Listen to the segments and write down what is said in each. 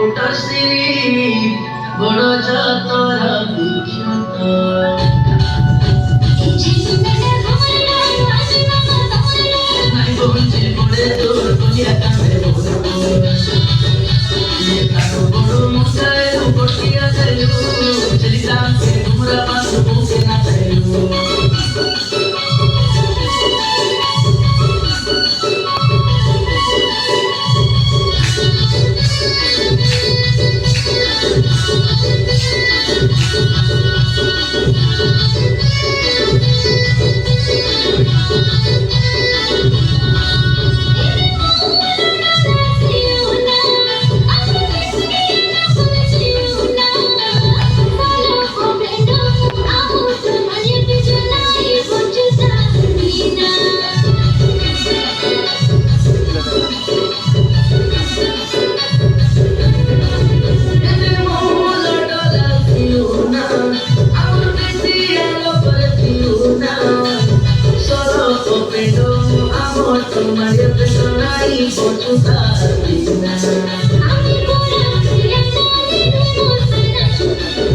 উঠশ্রী বড় যতর বিখ্যাত নাই বলছে পড়ে তোর দুনিয়া কামে কারো বড় মুখায় উপর দিয়া যাইল চলিতাম তোমরা বাসু বুকে না চাইল Maria Pesona y Portugalina. Ami pura priyatani mosana,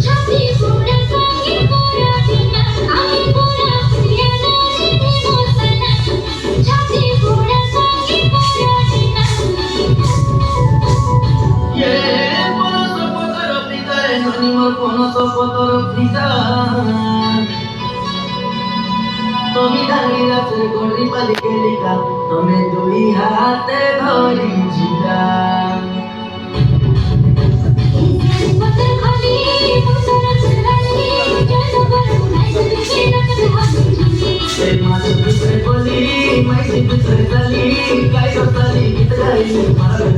chati pura sangi pura dina. Ami pura priyatani mosana, chati pura sangi pura dina. Yeah, ponoso potoro pita, enonimor ponoso potoro pita. তুমি দাঁড়িয়ে আছে গড়ি পালিকে লিখা তুমি দুই হাতে ধরি ঝিলা মাছ ভিতরে বলি মাইসি ভিতরে চালি গাই চালি গীত গাই মারা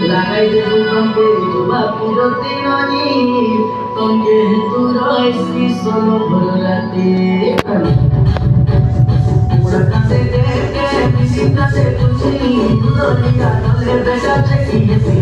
লাগাই দেবো তোমাকে জবা পিরতি ননি তোমাকে তু রইছি সোলো ভর রাতে পুরা কাতে দেখে বিসি কাতে তুছি দুলিয়া নলে বেটা চেকি হেসি